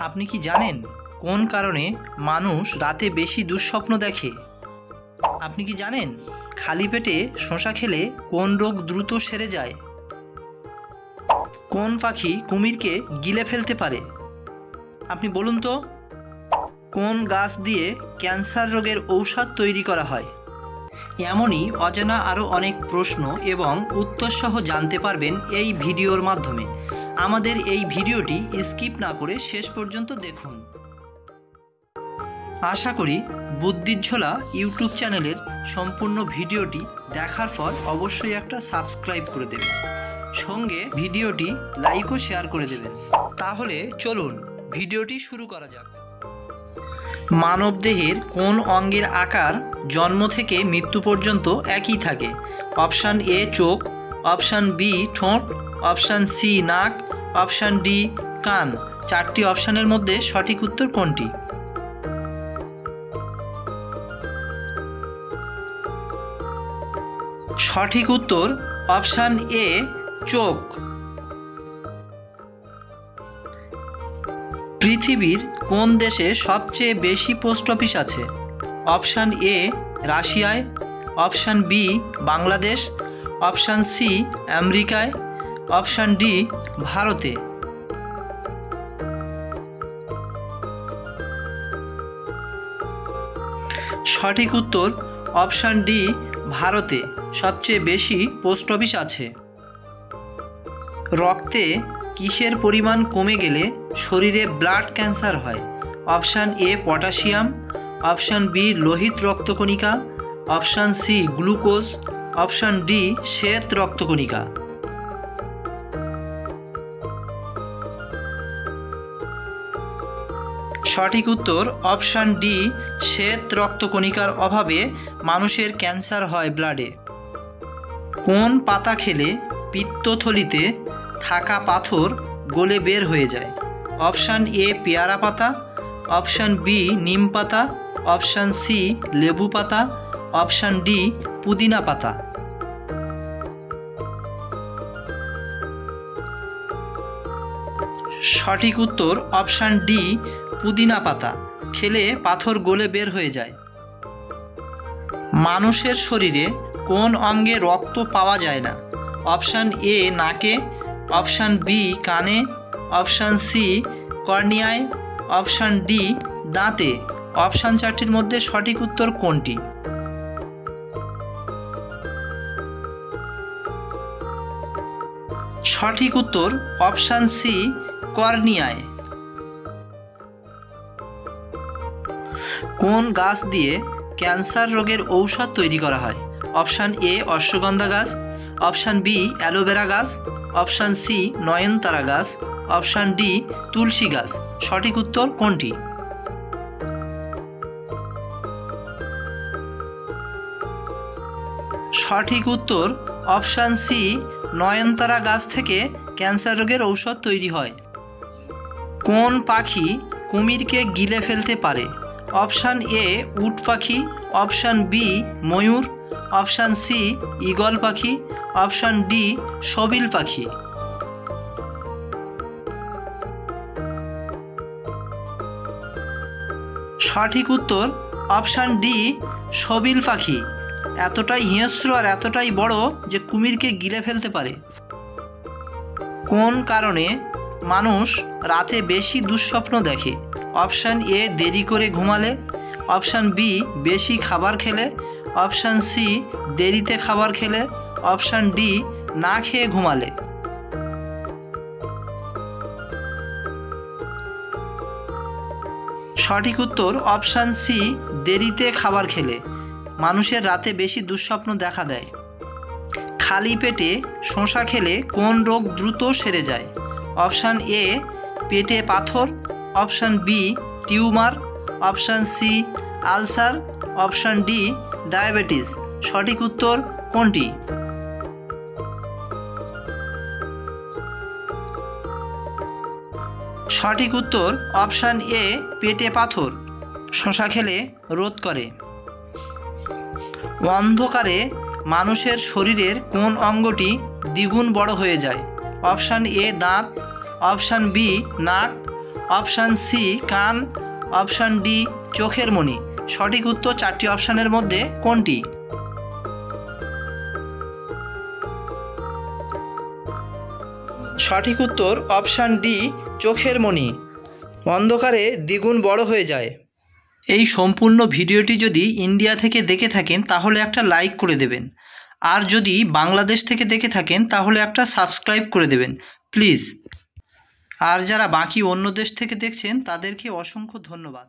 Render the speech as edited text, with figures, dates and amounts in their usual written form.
আপনি কি জানেন কোন কারণে মানুষ রাতে বেশি দুঃস্বপ্ন দেখে? আপনি কি জানেন খালি পেটে শসা খেলে কোন রোগ দ্রুত সেরে যায়? কোন পাখি কুমিরকে গিলে ফেলতে পারে? আপনি বলুন তো, কোন গাছ দিয়ে ক্যান্সার রোগের ঔষধ তৈরি করা হয়? এমনই অজানা আরও অনেক প্রশ্ন এবং উত্তর সহ জানতে পারবেন এই ভিডিওর মাধ্যমে। আমাদের এই ভিডিওটি স্কিপ না করে শেষ পর্যন্ত দেখুন। আশা করি বুদ্ধির ঝোলা ইউটিউব চ্যানেলের সম্পূর্ণ ভিডিওটি দেখার পর অবশ্যই একটা সাবস্ক্রাইব করে দেবেন, সঙ্গে ভিডিওটি লাইক ও শেয়ার করে দেবেন। তাহলে চলুন ভিডিওটি শুরু করা যাক। মানবদেহের কোন অঙ্গের আকার জন্ম থেকে মৃত্যু পর্যন্ত একই থাকে? অপশান এ চোখ, অপশান বি ঠোঁট, অপশান সি নাক, অপশান ডি কান। চারটি অপশানের মধ্যে সঠিক উত্তর কোনটি? সঠিক উত্তর অপশান এ চোখ। পৃথিবীর কোন দেশে সবচেয়ে বেশি পোস্ট অফিস আছে? অপশান এ রাশিয়ায়, option B Bangladesh, option C আমেরিকায়, অপশান ডি ভারতে। সঠিক উত্তর অপশান ডি ভারতে সবচেয়ে বেশি পোস্ট অফিস আছে। রক্তে কিসের পরিমাণ কমে গেলে শরীরে ব্লাড ক্যান্সার হয়? Option A potassium, option B লোহিত রক্তকণিকা, option C glucose, option D শ্বেত রক্তকণিকা। সঠিক উত্তর অপশান ডি শ্বেত রক্তকণিকার অভাবে মানুষের ক্যান্সার হয় ব্লাডে। কোন পাতা খেলে পিত্তথলিতে থাকা পাথর গলে বের হয়ে যায়? অপশান এ পেয়ারা পাতা, অপশান বি নিম পাতা, অপশান সি লেবু পাতা, অপশান ডি পুদিনা পাতা। সঠিক উত্তর অপশান ডি পুদিনা পাতা খেলে পাথর গলে বের হয়ে যায়। মানুষের শরীরে কোন অঙ্গে রক্ত পাওয়া যায় না? অপশান এ নাকে, অপশান বি কানে, অপশান সি কর্নিয়ায়, অপশান ডি দাঁতে। অপশান চারটির মধ্যে সঠিক উত্তর কোনটি? সঠিক উত্তর অপশান সি কর্নিয়ায়। কোন গাছ দিয়ে ক্যান্সার রোগের ঔষধ তৈরি করা হয়? অপশান এ অশ্বগন্ধা গাছ, অপশান বি অ্যালোভেরা গাছ, অপশান সি নয়নতারা গাছ, অপশান ডি তুলসী গাছ। সঠিক উত্তর কোনটি? সঠিক উত্তর অপশান সি নয়নতারা গাছ থেকে ক্যান্সার রোগের ঔষধ তৈরি হয়। কোন পাখি কুমিরকে গিলে ফেলতে পারে? অপশান এ উট পাখি, অপশান বি ময়ূর, অপশান সি ঈগল পাখি, অপশান ডি সবিল পাখি। সঠিক উত্তর অপশান ডি সবিল পাখি এতটাই হিংস্র আর এতটাই বড় যে কুমিরকে গিলে ফেলতে পারে। কোন কারণে মানুষ রাতে বেশি দুঃস্বপ্ন দেখে? অপশান এ দেরি করে ঘুমালে, অপশান বি বেশি খাবার খেলে, অপশান সি দেরিতে খাবার খেলে, অপশান ডি না খেয়ে ঘুমালে। সঠিক উত্তর অপশান সি দেরিতে খাবার খেলে মানুষের রাতে বেশি দুঃস্বপ্ন দেখা দেয়। খালি পেটে শসা খেলে কোন রোগ দ্রুত সেরে যায়? অপশান এ পেটে পাথর, option B tumour, option C ulcer, option D diabetes. সঠিক উত্তর কোনটি? সঠিক উত্তর অপশান এ পেটে পাথর শসা খেলে রোধ করে। অন্ধকারে মানুষের শরীরের কোন অঙ্গটি দ্বিগুণ বড় হয়ে যায়? অপশান এ দাঁত, অপশান বি নাক, অপশান সি কান, অপশান ডি চোখের মণি। সঠিক উত্তর 4টি অপশানের মধ্যে কোনটি? সঠিক উত্তর অপশান ডি চোখের মণি। অন্ধকারে দ্বিগুণ বড় হয়ে যায়। এই সম্পূর্ণ ভিডিওটি যদি ইন্ডিয়া থেকে দেখে থাকেন তাহলে একটা লাইক করে দেবেন, আর যদি বাংলাদেশ থেকে দেখে থাকেন তাহলে একটা সাবস্ক্রাইব করে দেবেন প্লিজ। আর যারা বাকি অন্য দেশ থেকে দেখছেন তাদেরকে অসংখ্য ধন্যবাদ।